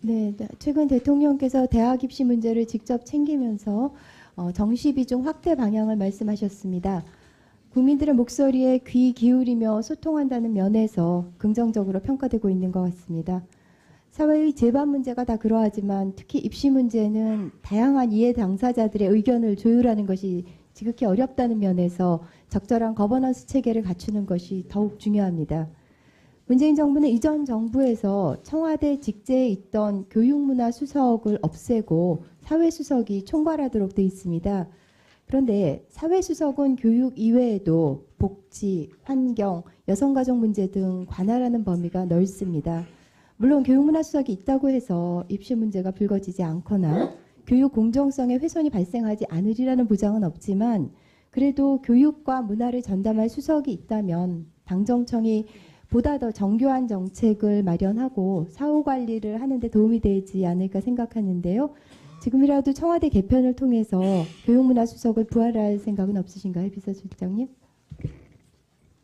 네, 최근 대통령께서 대학 입시 문제를 직접 챙기면서 정시 비중 확대 방향을 말씀하셨습니다. 국민들의 목소리에 귀 기울이며 소통한다는 면에서 긍정적으로 평가되고 있는 것 같습니다. 사회의 제반 문제가 다 그러하지만 특히 입시 문제는 다양한 이해 당사자들의 의견을 조율하는 것이 지극히 어렵다는 면에서 적절한 거버넌스 체계를 갖추는 것이 더욱 중요합니다. 문재인 정부는 이전 정부에서 청와대 직제에 있던 교육문화수석을 없애고 사회수석이 총괄하도록 되어 있습니다. 그런데 사회수석은 교육 이외에도 복지, 환경, 여성가족 문제 등 관할하는 범위가 넓습니다. 물론 교육문화수석이 있다고 해서 입시 문제가 불거지지 않거나 교육 공정성에 훼손이 발생하지 않으리라는 보장은 없지만 그래도 교육과 문화를 전담할 수석이 있다면 당정청이 보다 더 정교한 정책을 마련하고 사후 관리를 하는 데 도움이 되지 않을까 생각하는데요. 지금이라도 청와대 개편을 통해서 교육문화수석을 부활할 생각은 없으신가요, 비서실장님?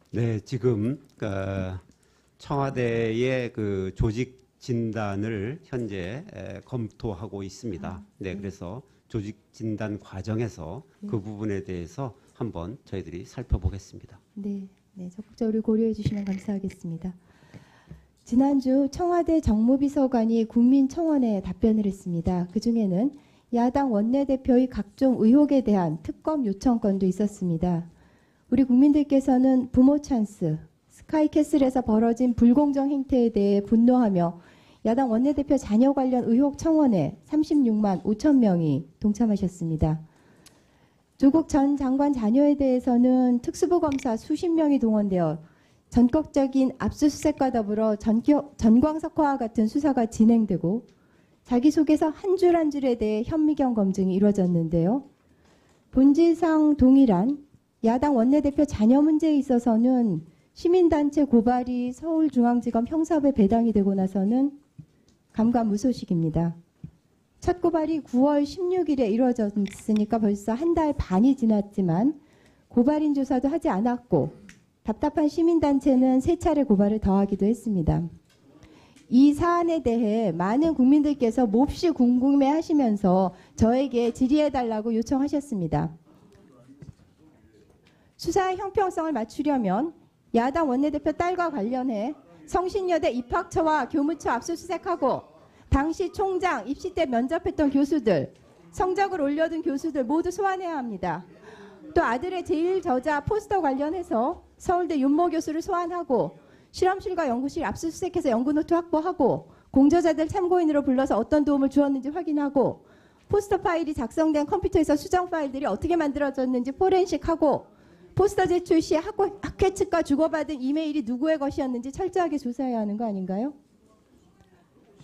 네, 지금 청와대의 그 조직 진단을 현재 검토하고 있습니다. 네, 그래서 조직 진단 과정에서 그 부분에 대해서 한번 저희들이 살펴보겠습니다. 네, 적극적으로 고려해 주시면 감사하겠습니다. 지난주 청와대 정무비서관이 국민청원에 답변을 했습니다. 그중에는 야당 원내대표의 각종 의혹에 대한 특검 요청건도 있었습니다. 우리 국민들께서는 부모 찬스, 스카이캐슬에서 벌어진 불공정 행태에 대해 분노하며 야당 원내대표 자녀 관련 의혹 청원에 36만 5천 명이 동참하셨습니다. 조국 전 장관 자녀에 대해서는 특수부 검사 수십 명이 동원되어 전격적인 압수수색과 더불어 전광석화와 같은 수사가 진행되고 자기소개서 한 줄 한 줄에 대해 현미경 검증이 이루어졌는데요. 본질상 동일한 야당 원내대표 자녀 문제에 있어서는 시민단체 고발이 서울중앙지검 형사부에 배당이 되고 나서는 감감무소식입니다. 첫 고발이 9월 16일에 이루어졌으니까 벌써 한 달 반이 지났지만 고발인 조사도 하지 않았고 답답한 시민단체는 세 차례 고발을 더하기도 했습니다. 이 사안에 대해 많은 국민들께서 몹시 궁금해하시면서 저에게 질의해달라고 요청하셨습니다. 수사의 형평성을 맞추려면 야당 원내대표 딸과 관련해 성신여대 입학처와 교무처 압수수색하고 당시 총장, 입시 때 면접했던 교수들, 성적을 올려둔 교수들 모두 소환해야 합니다. 또 아들의 제1저자 포스터 관련해서 서울대 윤모 교수를 소환하고 실험실과 연구실 압수수색해서 연구노트 확보하고 공저자들 참고인으로 불러서 어떤 도움을 주었는지 확인하고 포스터 파일이 작성된 컴퓨터에서 수정 파일들이 어떻게 만들어졌는지 포렌식하고 포스터 제출 시 학회 측과 주고받은 이메일이 누구의 것이었는지 철저하게 조사해야 하는 거 아닌가요?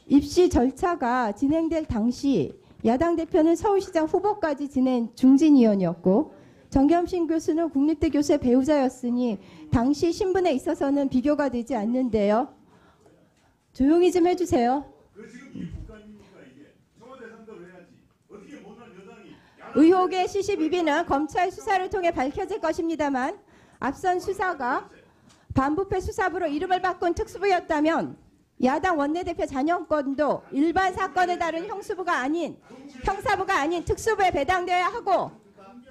입시 절차가 진행될 당시 야당 대표는 서울시장 후보까지 지낸 중진위원이었고 정겸신 교수는 국립대 교수의 배우자였으니 당시 신분에 있어서는 비교가 되지 않는데요. 조용히 좀 해주세요. 의혹의 시시비비는 검찰 수사를 통해 밝혀질 것입니다만 앞선 수사가 반부패 수사부로 이름을 바꾼 특수부였다면 야당 원내대표 자녀 건도 일반 사건에 다른 형사부가 아닌 특수부에 배당되어야 하고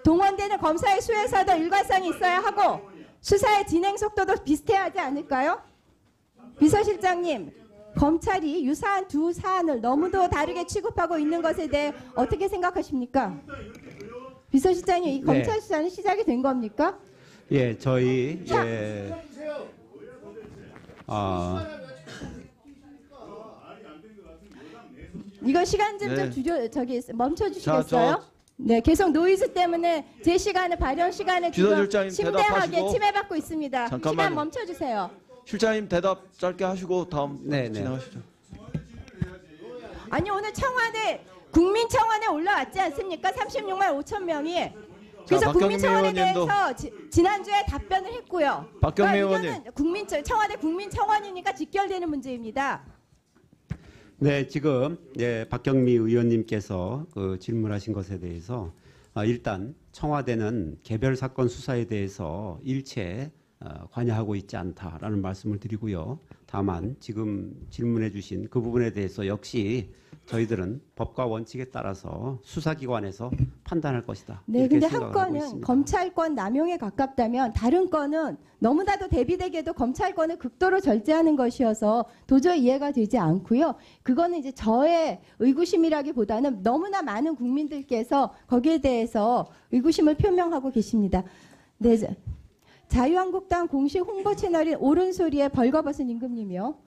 동원되는 검사의 수에서도 일관성이 있어야 하고 수사의 진행 속도도 비슷해야 하지 않을까요? 비서실장님, 검찰이 유사한 두 사안을 너무도 다르게 취급하고 있는 것에 대해 어떻게 생각하십니까? 비서실장님, 이 검찰 수사는 시작이 된 겁니까? 예, 저희 이거 시간 좀 멈춰 주시겠어요? 네, 계속 노이즈 때문에 제 시간을 발언 시간을 지금 심대하게 침해받고 있습니다. 잠깐만요. 시간 멈춰 주세요. 실장님 대답 짧게 하시고 다음 진행하시죠. 아니 오늘 청와대 국민청원에 올라왔지 않습니까? 36만 5천 명이. 그래서 국민청원에 대해서 지난주에 답변을 했고요. 박경미 의원님. 청와대 국민청원이니까 직결되는 문제입니다. 네, 지금 박경미 의원님께서 질문하신 것에 대해서 일단 청와대는 개별 사건 수사에 대해서 일체 관여하고 있지 않다라는 말씀을 드리고요. 다만 지금 질문해 주신 그 부분에 대해서 역시 저희들은 법과 원칙에 따라서 수사기관에서 판단할 것이다. 네, 이렇게 근데 한 생각을 하고 건은 있습니다. 검찰권 남용에 가깝다면 다른 건은 너무나도 대비되게도 검찰권을 극도로 절제하는 것이어서 도저히 이해가 되지 않고요. 그거는 이제 저의 의구심이라기보다는 너무나 많은 국민들께서 거기에 대해서 의구심을 표명하고 계십니다. 네, 자유한국당 공식 홍보 채널인 옳은소리의 벌거벗은 임금님이요.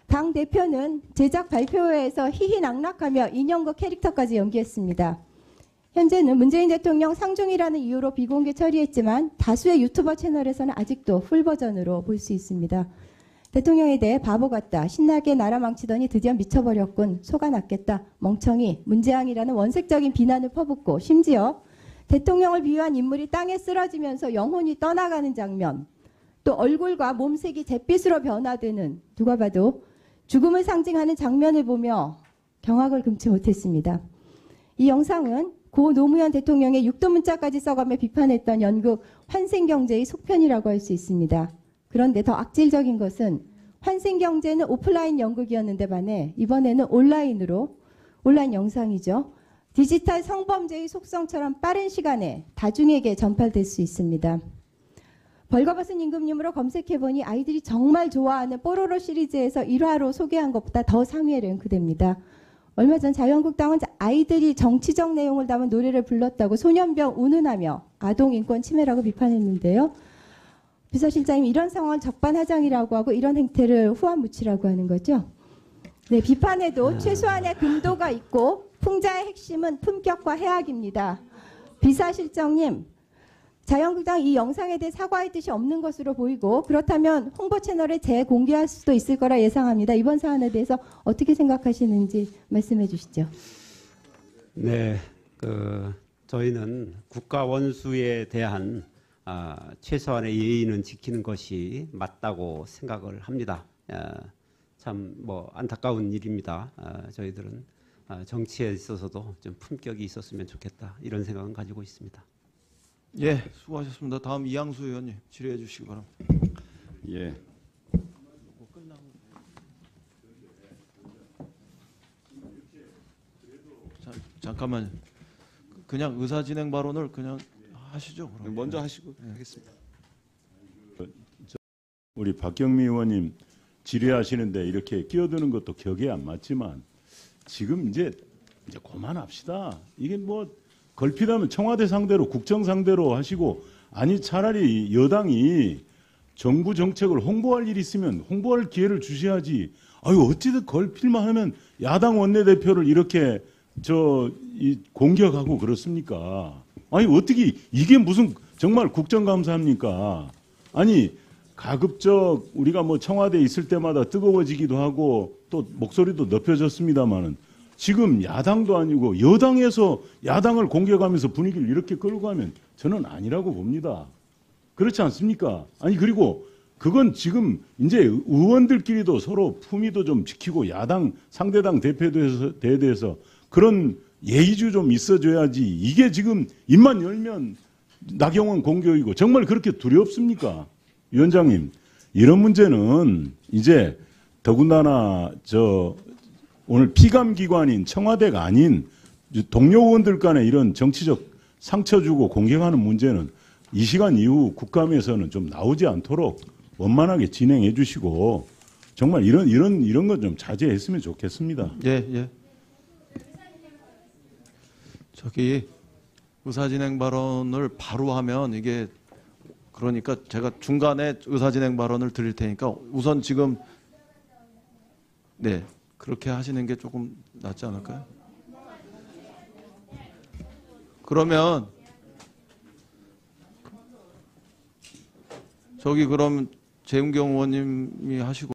당 대표는 제작 발표회에서 희희낙낙하며 인형극 캐릭터까지 연기했습니다. 현재는 문재인 대통령 상중이라는 이유로 비공개 처리했지만 다수의 유튜버 채널에서는 아직도 풀버전으로 볼 수 있습니다. 대통령에 대해 바보 같다, 신나게 나라 망치더니 드디어 미쳐버렸군, 소가 났겠다, 멍청이, 문재앙이라는 원색적인 비난을 퍼붓고 심지어 대통령을 비유한 인물이 땅에 쓰러지면서 영혼이 떠나가는 장면, 또 얼굴과 몸색이 잿빛으로 변화되는, 누가 봐도 죽음을 상징하는 장면을 보며 경악을 금치 못했습니다. 이 영상은 고 노무현 대통령의 육도문자까지 써가며 비판했던 연극 환생경제의 속편이라고 할 수 있습니다. 그런데 더 악질적인 것은 환생경제는 오프라인 연극이었는데 반해 이번에는 온라인 영상이죠. 디지털 성범죄의 속성처럼 빠른 시간에 다중에게 전파될 수 있습니다. 벌거벗은 임금님으로 검색해보니 아이들이 정말 좋아하는 뽀로로 시리즈에서 1화로 소개한 것보다 더 상위에 랭크됩니다. 얼마 전 자유한국당은 아이들이 정치적 내용을 담은 노래를 불렀다고 소년병 운운하며 아동인권 침해라고 비판했는데요. 비서실장님, 이런 상황을 적반하장이라고 하고 이런 행태를 후한무치라고 하는 거죠. 네, 비판에도 최소한의 금도가 있고 풍자의 핵심은 품격과 해악입니다. 비서실장님, 자유한국당 이 영상에 대해 사과할 뜻이 없는 것으로 보이고 그렇다면 홍보 채널에 재공개할 수도 있을 거라 예상합니다. 이번 사안에 대해서 어떻게 생각하시는지 말씀해 주시죠. 네, 저희는 국가 원수에 대한 최소한의 예의는 지키는 것이 맞다고 생각을 합니다. 참 안타까운 일입니다. 저희들은 정치에 있어서도 좀 품격이 있었으면 좋겠다, 이런 생각은 가지고 있습니다. 예, 수고하셨습니다. 다음 이양수 의원님 질의해 주시기 바랍니다. 예. 잠깐만요. 그냥 의사진행 발언을 그냥 하시죠. 그럼. 먼저 하시고 하겠습니다. 우리 박경미 의원님 질의하시는데 이렇게 끼어드는 것도 격에 안 맞지만 지금 이제 그만합시다. 이게 걸핏하면 청와대 상대로 국정 상대로 하시고, 아니 차라리 여당이 정부 정책을 홍보할 일이 있으면 홍보할 기회를 주셔야지. 아유, 어찌든 걸필만 하면 야당 원내대표를 이렇게 공격하고 그렇습니까? 아니, 어떻게 이게 무슨 정말 국정감사입니까? 아니, 가급적 우리가 청와대에 있을 때마다 뜨거워지기도 하고 또 목소리도 높여졌습니다마는 지금 야당도 아니고 여당에서 야당을 공격하면서 분위기를 이렇게 끌고 가면 저는 아니라고 봅니다. 그렇지 않습니까? 아니, 그리고 그건 지금 이제 의원들끼리도 서로 품위도 좀 지키고 야당 상대당 대표에 대해서 그런 예의주 좀 있어줘야지. 이게 지금 입만 열면 나경원 공격이고 정말 그렇게 두렵습니까? 위원장님, 이런 문제는 이제 더군다나 오늘 피감기관인 청와대가 아닌 동료 의원들 간에 이런 정치적 상처 주고 공격하는 문제는 이 시간 이후 국감에서는 좀 나오지 않도록 원만하게 진행해 주시고 정말 이런 것 좀 자제했으면 좋겠습니다. 예. 의사진행 발언을 바로 하면 이게 그러니까 제가 중간에 의사진행 발언을 드릴 테니까 우선 지금 네. 그렇게 하시는 게 조금 낫지 않을까요? 그러면 그럼 재은경 의원님이 하시고